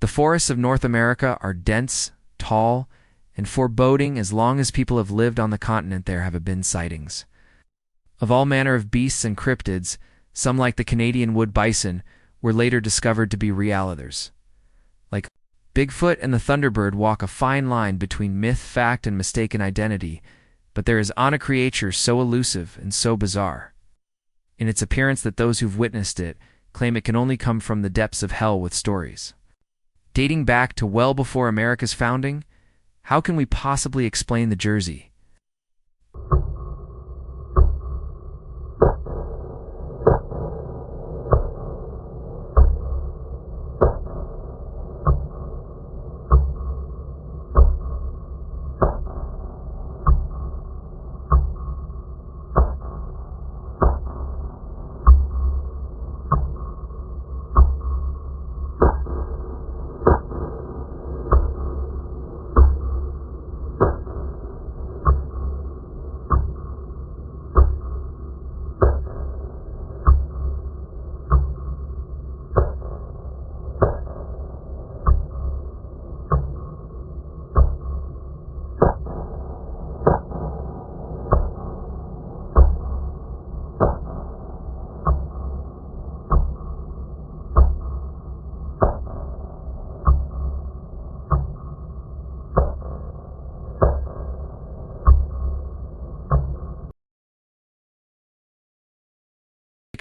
The forests of North America are dense, tall, and foreboding. As long as people have lived on the continent, there have been sightings of all manner of beasts and cryptids. Some, like the Canadian wood bison, were later discovered to be realitors. Like Bigfoot and the Thunderbird walk a fine line between myth, fact, and mistaken identity, but there is on a creature so elusive and so bizarre in its appearance that those who've witnessed it claim it can only come from the depths of hell, with stories dating back to well before America's founding. How can we possibly explain the Jersey?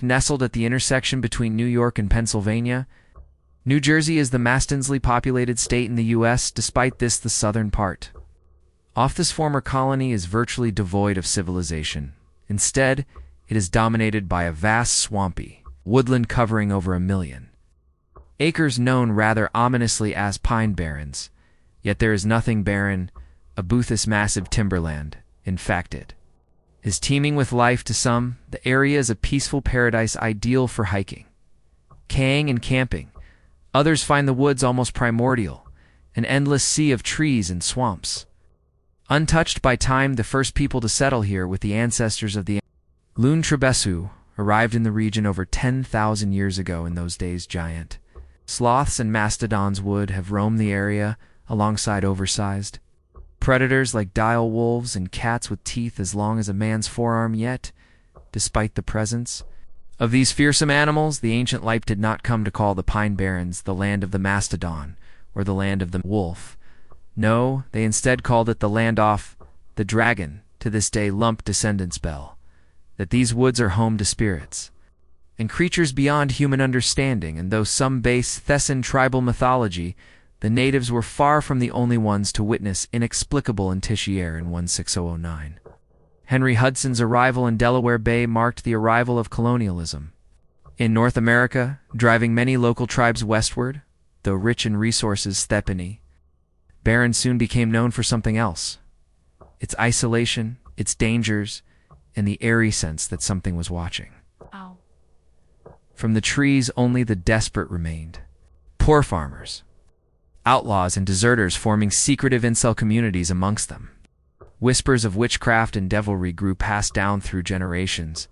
Nestled at the intersection between New York and Pennsylvania, New Jersey is the most densely populated state in the U.S. Despite this, the southern part of this former colony is virtually devoid of civilization. Instead, it is dominated by a vast swampy woodland covering over 1 million acres, known rather ominously as Pine Barrens. Yet there is nothing barren about this massive timberland. In fact, it is teeming with life. To some, the area is a peaceful paradise ideal for hiking, kayaking, and camping. Others find the woods almost primordial, an endless sea of trees and swamps, untouched by time. The first people to settle here, with the ancestors of the Loon Trebesu, arrived in the region over 10,000 years ago. In those days, giant sloths and mastodons would have roamed the area alongside oversized predators like dire wolves and cats with teeth as long as a man's forearm. Yet, despite the presence of these fearsome animals, the ancient life did not come to call the Pine Barrens the land of the mastodon or the land of the wolf. No, they instead called it the land of the dragon. To this day, lump descendants bell that these woods are home to spirits and creatures beyond human understanding. And though some base Thessan tribal mythology, the natives were far from the only ones to witness inexplicable in Tishier in 1609. Henry Hudson's arrival in Delaware Bay marked the arrival of colonialism in North America, driving many local tribes westward. Though rich in resources, Thepany Barren soon became known for something else: its isolation, its dangers, and the eerie sense that something was watching. Ow. From the trees, only the desperate remained. Poor farmers, outlaws, and deserters forming secretive incel communities amongst them. Whispers of witchcraft and devilry grew passed down through generations,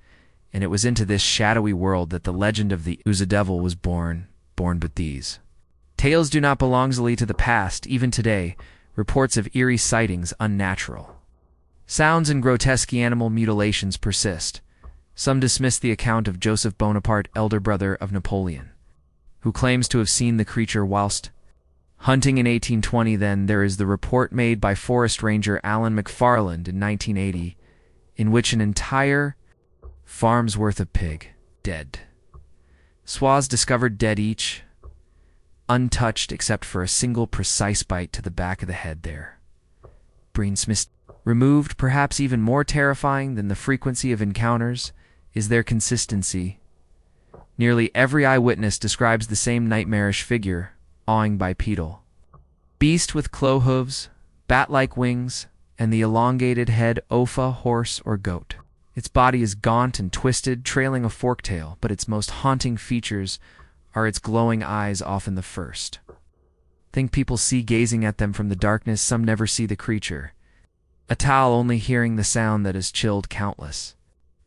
and it was into this shadowy world that the legend of the Uza Devil was born. But these tales do not belong solely to the past. Even today, reports of eerie sightings, unnatural sounds, and grotesque animal mutilations persist. Some dismiss the account of Joseph Bonaparte, elder brother of Napoleon, who claims to have seen the creature whilst hunting in 1820. Then there is the report made by forest ranger Alan McFarland in 1980, in which an entire farm's worth of pig, dead swaths discovered dead, each untouched except for a single precise bite to the back of the head there. Greensmith removed. Perhaps even more terrifying than the frequency of encounters is their consistency. Nearly every eyewitness describes the same nightmarish figure, awing bipedal beast with claw hooves, bat-like wings, and the elongated head of horse or goat. Its body is gaunt and twisted, trailing a forked tail, but its most haunting features are its glowing eyes, often the first thing people see gazing at them from the darkness. Some never see the creature, a towel only hearing the sound that has chilled countless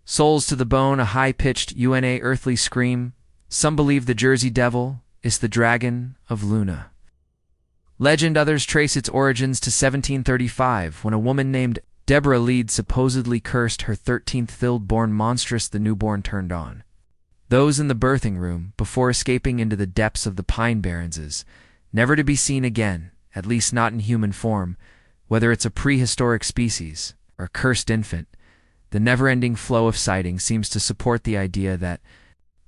souls to the bone, a high-pitched earthly scream. Some believe the Jersey Devil is the dragon of Luna, Legend others trace its origins to 1735, when a woman named Deborah Leeds supposedly cursed her 13th filled-born monstrous the newborn turned on. Those in the birthing room, before escaping into the depths of the Pine Barrens, never to be seen again, at least not in human form, whether it's a prehistoric species or a cursed infant. The never-ending flow of sightings seems to support the idea that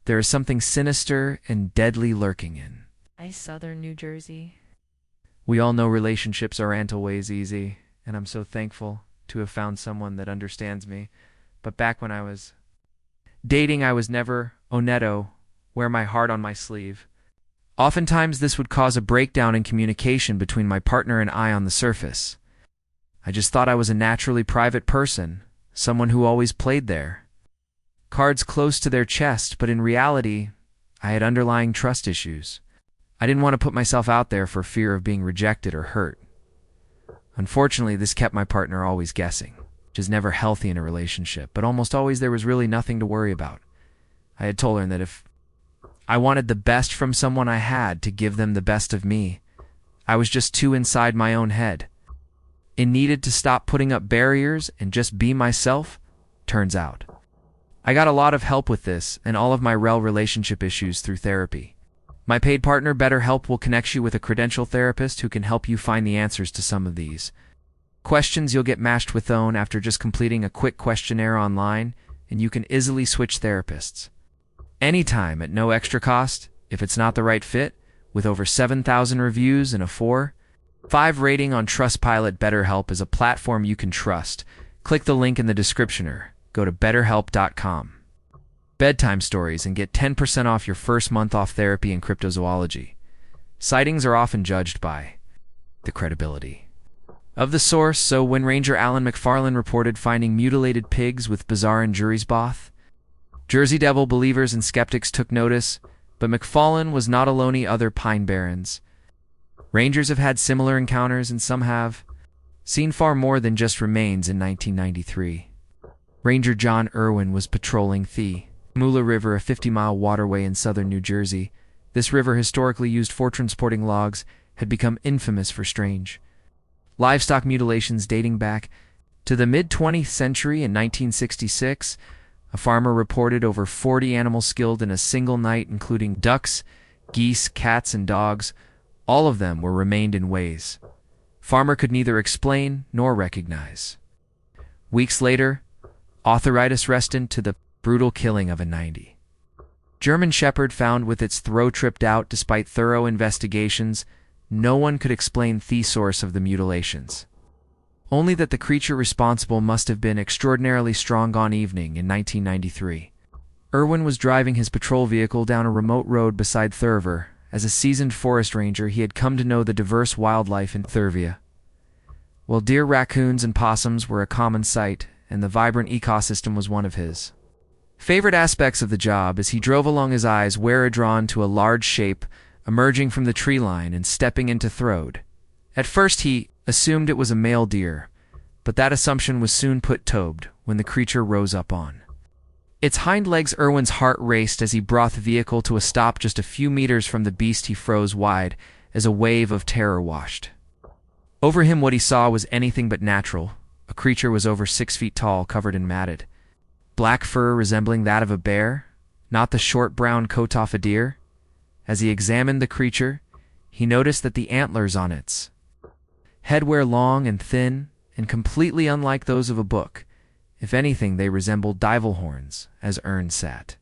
there is something sinister and deadly lurking in southern New Jersey. We all know relationships aren't always easy, and I'm so thankful to have found someone that understands me. But back when I was dating, I was never oneto, wear my heart on my sleeve. Oftentimes this would cause a breakdown in communication between my partner and I on the surface. I just thought I was a naturally private person, someone who always played there, cards close to their chest, but in reality, I had underlying trust issues. I didn't want to put myself out there for fear of being rejected or hurt. Unfortunately, this kept my partner always guessing, which is never healthy in a relationship, but almost always there was really nothing to worry about. I had told her that if I wanted the best from someone, I had to give them the best of me. I was just too inside my own head. It needed to stop putting up barriers and just be myself, turns out. I got a lot of help with this and all of my relationship issues through therapy. My paid partner, BetterHelp, will connect you with a credentialed therapist who can help you find the answers to some of these questions. You'll get matched with own after just completing a quick questionnaire online, and you can easily switch therapists anytime at no extra cost if it's not the right fit. With over 7,000 reviews and a 4.5 rating on Trustpilot, BetterHelp is a platform you can trust. Click the link in the description or go to betterhelp.com. Bedtime stories and get 10% off your first month off therapy and cryptozoology. Sightings are often judged by the credibility of the source, so when Ranger Alan McFarlane reported finding mutilated pigs with bizarre injuries, both Jersey Devil believers and skeptics took notice, but McFarlane was not alone. Other Pine Barrens rangers have had similar encounters, and some have seen far more than just remains. In 1993, Ranger John Irwin was patrolling the Moolah River, a 50-mile waterway in southern New Jersey. This river, historically used for transporting logs, had become infamous for strange livestock mutilations dating back to the mid-20th century. In 1966, a farmer reported over 40 animals killed in a single night, including ducks, geese, cats, and dogs. All of them were remained in ways farmer could neither explain nor recognize. Weeks later, authorities rested to the brutal killing of a 90 German shepherd found with its throat tripped out. Despite thorough investigations, no one could explain the source of the mutilations. Only that the creature responsible must have been extraordinarily strong. On evening in 1993, Irwin was driving his patrol vehicle down a remote road beside Thurver. As a seasoned forest ranger, he had come to know the diverse wildlife in Thurvia. While deer, raccoons, and possums were a common sight, and the vibrant ecosystem was one of his favorite aspects of the job, as he drove along, his eyes were drawn to a large shape emerging from the tree line and stepping into throat. At first he assumed it was a male deer, but that assumption was soon put to bed when the creature rose up on its hind legs. Irwin's heart raced as he brought the vehicle to a stop just a few meters from the beast. He froze wide as a wave of terror washed over him. What he saw was anything but natural. A creature was over 6 feet tall, covered in matted black fur resembling that of a bear, not the short brown coat of a deer. As he examined the creature, he noticed that the antlers on its head were long and thin and completely unlike those of a book. If anything, they resembled devil horns. As Ern sat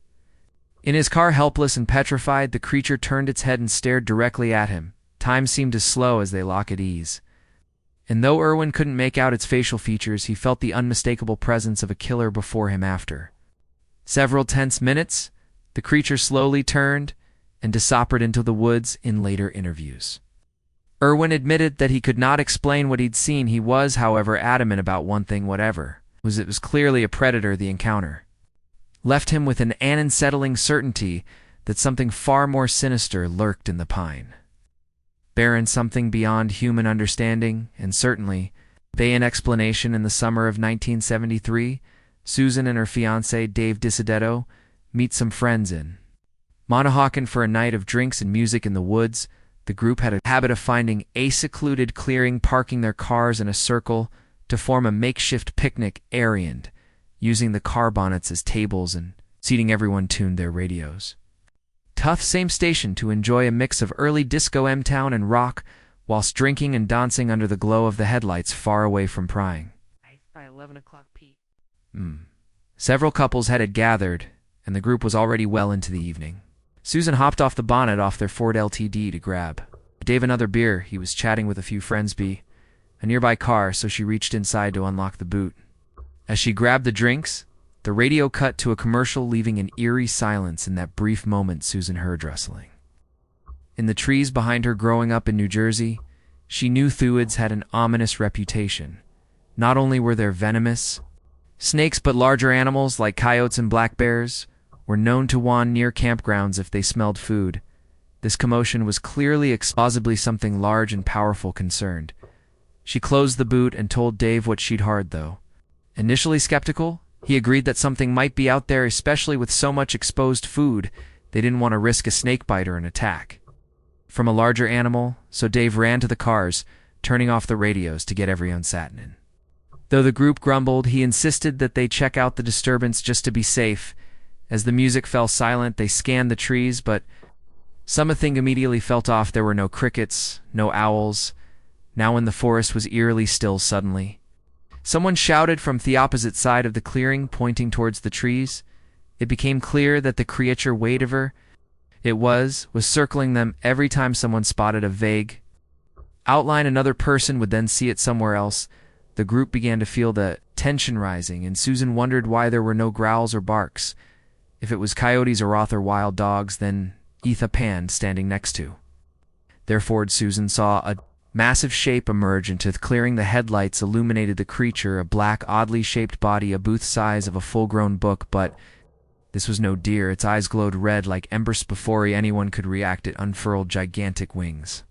in his car, helpless and petrified, the creature turned its head and stared directly at him. Time seemed to slow as they locked at ease. And though Irwin couldn't make out its facial features, he felt the unmistakable presence of a killer before him. After several tense minutes, the creature slowly turned and disappeared into the woods. In later interviews, Irwin admitted that he could not explain what he'd seen. He was, however, adamant about one thing: whatever it was clearly a predator. The encounter left him with an unsettling certainty that something far more sinister lurked in the Pine Barrens, something beyond human understanding, and certainly an explanation. In the summer of 1973, Susan and her fiancé, Dave Disidetto, meet some friends in Monahawken for a night of drinks and music in the woods. The group had a habit of finding a secluded clearing, parking their cars in a circle to form a makeshift picnic area, using the car bonnets as tables and seating everyone tuned their radios. Tough same station to enjoy a mix of early disco M-Town and rock whilst drinking and dancing under the glow of the headlights far away from prying. By 11 o'clock p. Several couples had gathered, and the group was already well into the evening. Susan hopped off the bonnet off their Ford LTD to grab Dave another beer. He was chatting with a few friends by a nearby car, so she reached inside to unlock the boot. As she grabbed the drinks, the radio cut to a commercial, leaving an eerie silence. In that brief moment, Susan heard rustling in the trees behind her. Growing up in New Jersey, she knew Thuids had an ominous reputation. Not only were there venomous snakes, but larger animals like coyotes and black bears were known to wander near campgrounds if they smelled food. This commotion was clearly plausibly something large and powerful concerned. She closed the boot and told Dave what she'd heard, though. Initially skeptical, he agreed that something might be out there, especially with so much exposed food. They didn't want to risk a snake bite or an attack from a larger animal, so Dave ran to the cars, turning off the radios to get everyone sat in. Though the group grumbled, he insisted that they check out the disturbance just to be safe. As the music fell silent, they scanned the trees, but something immediately felt off. There were no crickets, no owls. Now when the forest was eerily still suddenly, someone shouted from the opposite side of the clearing, pointing towards the trees. It became clear that the creature whatever it was circling them. Every time someone spotted a vague outline, another person would then see it somewhere else. The group began to feel the tension rising, and Susan wondered why there were no growls or barks. If it was coyotes or other wild dogs, then Etha panned, standing next to their Ford. Susan saw a massive shape emerge into the clearing. The headlights illuminated the creature, a black, oddly shaped body, a booth size of a full-grown book, but this was no deer. Its eyes glowed red like embers. Before anyone could react, it unfurled gigantic wings,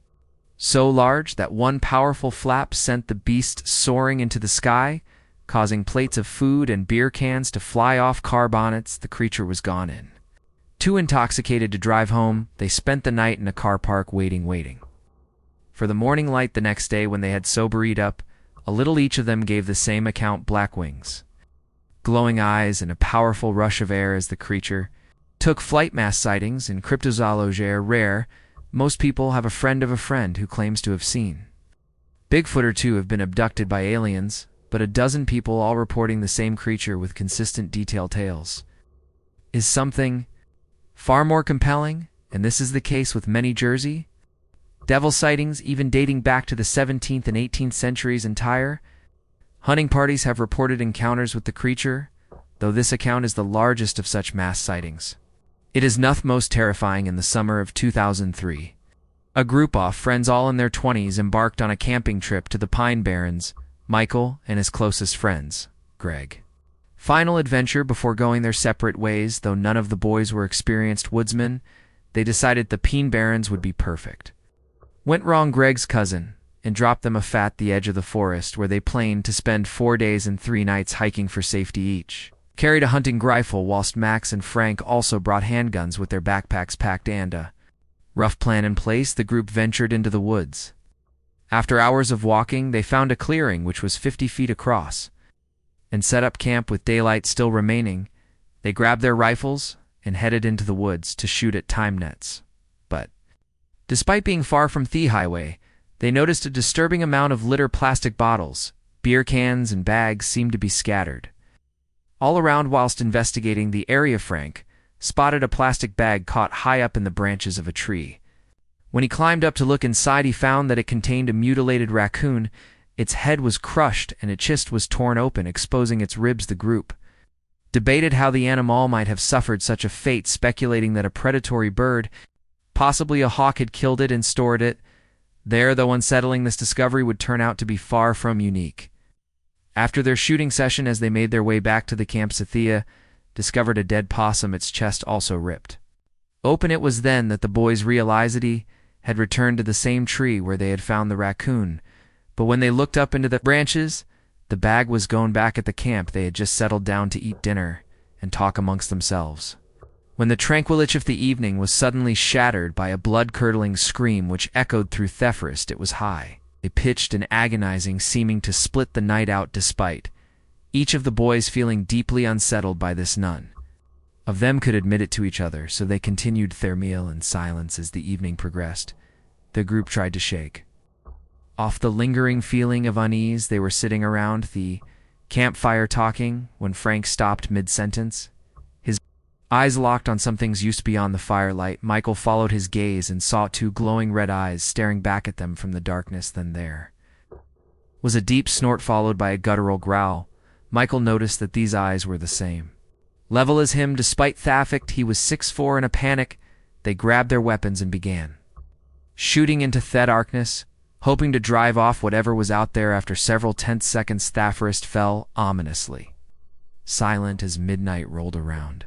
so large that one powerful flap sent the beast soaring into the sky, causing plates of food and beer cans to fly off car bonnets. The creature was gone in. Too intoxicated to drive home, they spent the night in a car park waiting for the morning light the next day. When they had sobered up a little, each of them gave the same account: black wings, glowing eyes, and a powerful rush of air as the creature took flight. Mass sightings in cryptozoology are rare. Most people have a friend of a friend who claims to have seen Bigfoot, or two have been abducted by aliens, but a dozen people all reporting the same creature with consistent detailed tales is something far more compelling, and this is the case with many Jersey devil sightings, even dating back to the 17th and 18th centuries. Entire hunting parties have reported encounters with the creature, though this account is the largest of such mass sightings. It is nothing most terrifying. In the summer of 2003, a group of friends, all in their 20s, embarked on a camping trip to the Pine Barrens. Michael and his closest friends, Greg. Final adventure before going their separate ways. Though none of the boys were experienced woodsmen, they decided the Pine Barrens would be perfect. Went wrong. Greg's cousin and dropped them off at the edge of the forest, where they planned to spend 4 days and 3 nights hiking. For safety, each carried a hunting rifle, whilst Max and Frank also brought handguns with their backpacks packed. And a rough plan in place, the group ventured into the woods. After hours of walking, they found a clearing which was 50 feet across and set up camp. With daylight still remaining, they grabbed their rifles and headed into the woods to shoot at time nets. But despite being far from the highway, they noticed a disturbing amount of litter. Plastic bottles, beer cans, and bags seemed to be scattered all around. Whilst investigating the area, Frank spotted a plastic bag caught high up in the branches of a tree. When he climbed up to look inside, he found that it contained a mutilated raccoon. Its head was crushed and its chest was torn open, exposing its ribs. The group debated how the animal might have suffered such a fate, speculating that a predatory bird, possibly a hawk, had killed it and stored it there. Though unsettling, this discovery would turn out to be far from unique. After their shooting session, as they made their way back to the camp, Cynthia discovered a dead possum, its chest also ripped open. It was then that the boys realized that he had returned to the same tree where they had found the raccoon. But when they looked up into the branches, the bag was gone. Back at the camp, they had just settled down to eat dinner and talk amongst themselves when the tranquility of the evening was suddenly shattered by a blood-curdling scream which echoed through Theforest. It was high, pitched and agonizing, seeming to split the night out despite each of the boys feeling deeply unsettled by this. None of them could admit it to each other, so they continued their meal in silence. As the evening progressed, the group tried to shake off the lingering feeling of unease. They were sitting around the campfire talking when Frank stopped mid-sentence. His eyes locked on some things used beyond the firelight. Michael followed his gaze and saw two glowing red eyes staring back at them from the darkness. Then there was a deep snort followed by a guttural growl. Michael noticed that these eyes were the same level as him. Despite the fact he was 6'4", in a panic, they grabbed their weapons and began shooting into the darkness, hoping to drive off whatever was out there. After several tense seconds, Theforest fell ominously silent as midnight rolled around.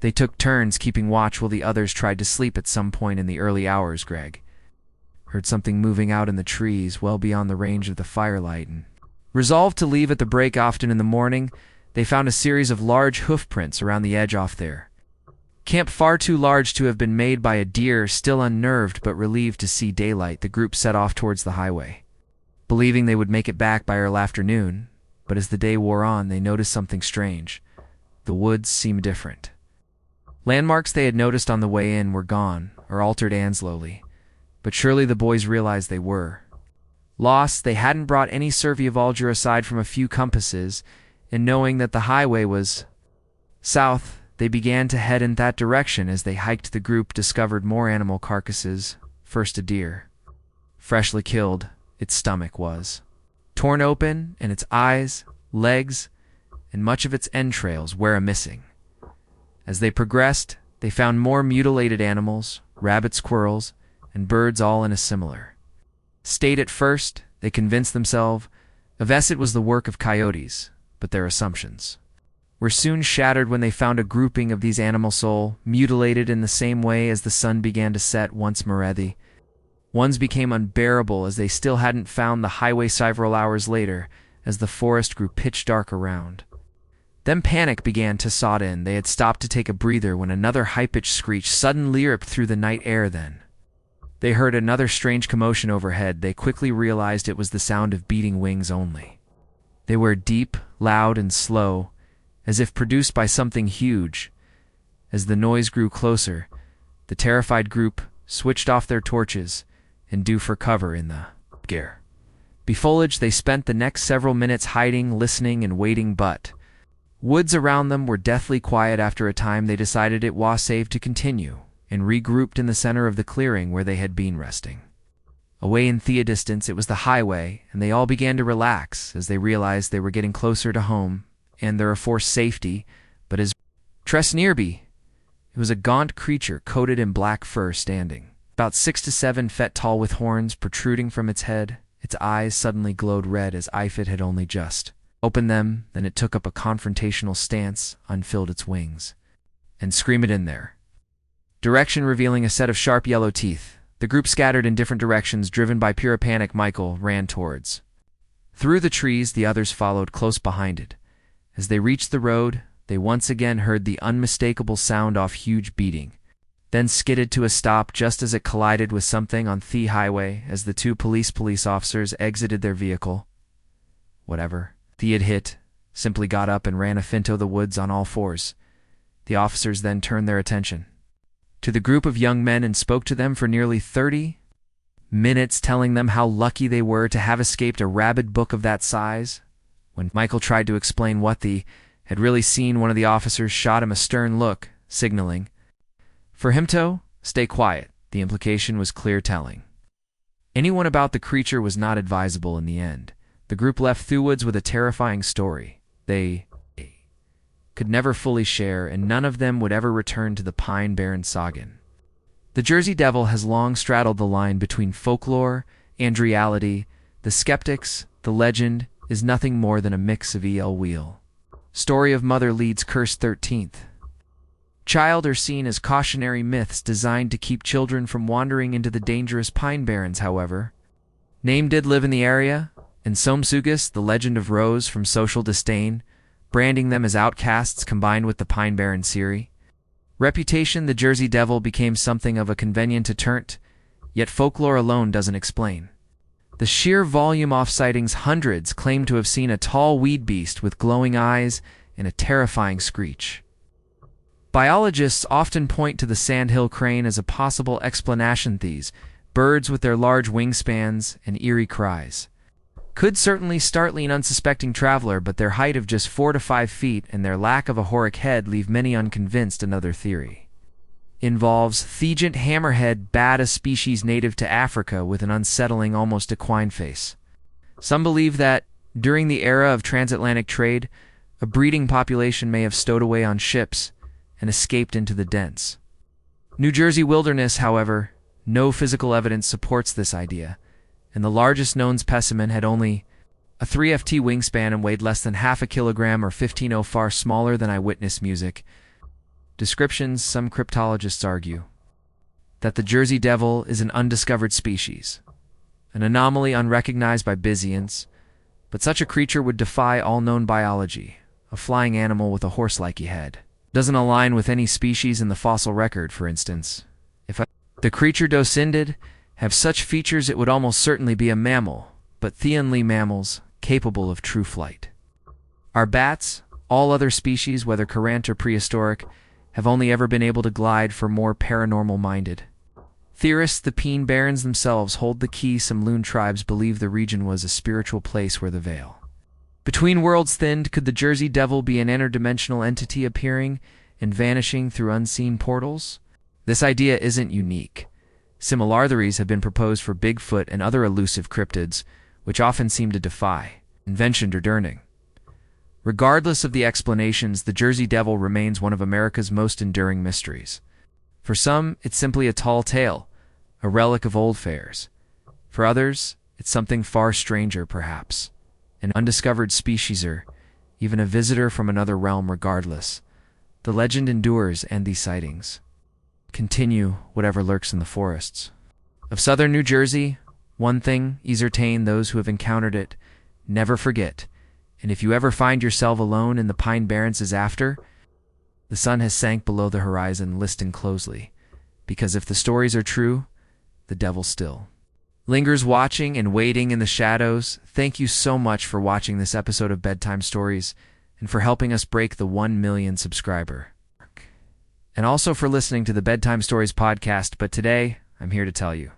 They took turns keeping watch while the others tried to sleep. At some point in the early hours, Greg heard something moving out in the trees well beyond the range of the firelight, and resolved to leave at the break. Often in the morning, they found a series of large hoof prints around the edge off their camp, far too large to have been made by a deer. Still unnerved but relieved to see daylight, the group set off towards the highway, believing they would make it back by early afternoon. But as the day wore on, they noticed something strange. The woods seemed different. Landmarks they had noticed on the way in were gone, or altered. And slowly but surely the boys realized they were lost. They hadn't brought any survivalgear aside from a few compasses, and knowing that the highway was south, they began to head in that direction. As they hiked, the group discovered more animal carcasses. First a deer, freshly killed. Its stomach was torn open, and its eyes, legs, and much of its entrails were missing. As they progressed, they found more mutilated animals, rabbit, squirrels, and birds, all in a similar state. At first, they convinced themselves of it was the work of coyotes, but their assumptions were soon shattered when they found a grouping of these animal soul, mutilated in the same way. As the sun began to set once more, the ones became unbearable, as they still hadn't found the highway. Several hours later, as the forest grew pitch dark around them, panic began to set in. They had stopped to take a breather when another high-pitched screech suddenly ripped through the night air. Then they heard another strange commotion overhead. They quickly realized it was the sound of beating wings, only they were deep, loud, and slow, as if produced by something huge. As the noise grew closer, the terrified group switched off their torches and dove for cover in the foliage. They spent the next several minutes hiding, listening, and waiting, but woods around them were deathly quiet. After a time, they decided it was safe to continue, and regrouped in the center of the clearing where they had been resting. Away in the distance, it was the highway, and they all began to relax as they realized they were getting closer to home and their forced safety. But as Tress nearby, it was a gaunt creature coated in black fur, standing about 6 to 7 feet tall, with horns protruding from its head. Its eyes suddenly glowed red as if it had only just opened them. Then it took up a confrontational stance, unfilled its wings, and screamed in their direction, revealing a set of sharp yellow teeth. The group scattered in different directions, driven by pure panic. Michael ran towards through the trees. The others followed close behind it. As they reached the road, they once again heard the unmistakable sound of huge beating, then skidded to a stop just as it collided with something on the highway. As the two police officers exited their vehicle, whatever the had hit simply got up and ran off into the woods on all fours. The officers then turned their attention to the group of young men and spoke to them for nearly 30 minutes, telling them how lucky they were to have escaped a rabid book of that size. When Michael tried to explain what they had really seen, one of the officers shot him a stern look, signaling for him to stay quiet. The implication was clear, telling anyone about the creature was not advisable. In the end, the group left the woods with a terrifying story they could never fully share, and none of them would ever return to the Pine Barrens saga. The Jersey Devil has long straddled the line between folklore and reality. The skeptics, the legend, is nothing more than a mix of El Wheel story of Mother Leeds' cursed 13th child are seen as cautionary myths designed to keep children from wandering into the dangerous Pine Barrens. However, name did live in the area, and Somsugus, the legend of Rose, from social disdain, branding them as outcasts, combined with the Pine Barrens eerie Reputation: the Jersey Devil became something of a convenient deterrent, yet folklore alone doesn't explain. The sheer volume of sightings: hundreds claim to have seen a tall weed beast with glowing eyes and a terrifying screech. Biologists often point to the sandhill crane as a possible explanation. These birds with their large wingspans and eerie cries could certainly startle an unsuspecting traveler, but their height of just 4 to 5 feet and their lack of a horric head leave many unconvinced. Another theory involves Thegent hammerhead bat, a species native to Africa with an unsettling, almost equine face. Some believe that, during the era of transatlantic trade, a breeding population may have stowed away on ships and escaped into the dense New Jersey wilderness. However, no physical evidence supports this idea, and the largest known specimen had only a 3ft wingspan and weighed less than half a kilogram, or 15 far smaller than eyewitness music descriptions. Some cryptologists argue that the Jersey Devil is an undiscovered species, an anomaly unrecognized by Byzantines, but such a creature would defy all known biology. A flying animal with a horse-like head doesn't align with any species in the fossil record, for instance. If the creature descended have such features, it would almost certainly be a mammal, but theonly mammals capable of true flight are bats. All other species, whether current or prehistoric, have only ever been able to glide. For more paranormal-minded theorists, the Pine Barrens themselves hold the key. Some loon tribes believe the region was a spiritual place where the veil between worlds thinned. Could the Jersey Devil be an interdimensional entity appearing and vanishing through unseen portals? This idea isn't unique. Similar theories have been proposed for Bigfoot and other elusive cryptids, which often seem to defy invention or learning. Regardless of the explanations, the Jersey Devil remains one of America's most enduring mysteries. For some, it's simply a tall tale, a relic of old fairs. For others, it's something far stranger, perhaps an undiscovered species or even a visitor from another realm. Regardless, the legend endures, and these sightings continue whatever lurks in the forests of southern New Jersey. One thing is certain: those who have encountered it never forget. And if you ever find yourself alone in the Pine Barrens as after the sun has sank below the horizon, listen closely, because if the stories are true, the devil still lingers, watching and waiting in the shadows. Thank you so much for watching this episode of Bedtime Stories and for helping us break the 1 million subscriber mark, and also for listening to the Bedtime Stories podcast. But today, I'm here to tell you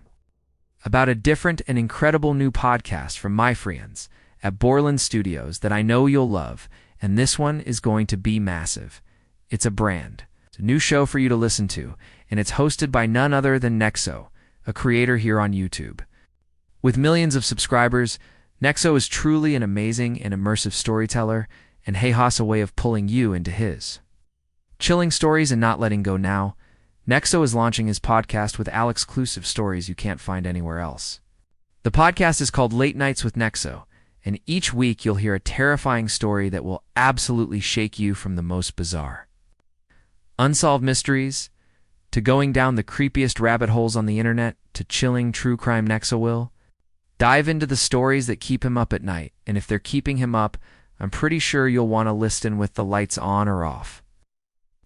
about a different and incredible new podcast from my friends at Borland Studios that I know you'll love, and this one is going to be massive. It's a brand. It's a new show for you to listen to, and it's hosted by none other than Nexo, a creator here on YouTube. With millions of subscribers, Nexo is truly an amazing and immersive storyteller, and he has a way of pulling you into his chilling stories and not letting go. Now, Nexo is launching his podcast with all-exclusive stories you can't find anywhere else. The podcast is called Late Nights with Nexo, and each week you'll hear a terrifying story that will absolutely shake you, from the most bizarre unsolved mysteries to going down the creepiest rabbit holes on the internet to chilling true crime. Nexo will dive into the stories that keep him up at night, and if they're keeping him up, I'm pretty sure you'll want to listen with the lights on or off,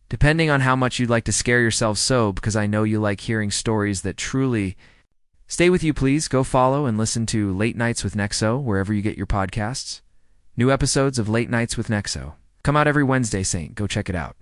depending on how much you'd like to scare yourself. So, because I know you like hearing stories that truly stay with you, please go follow and listen to Late Nights with Nexo wherever you get your podcasts. New episodes of Late Nights with Nexo come out every Wednesday, Saint. Go check it out.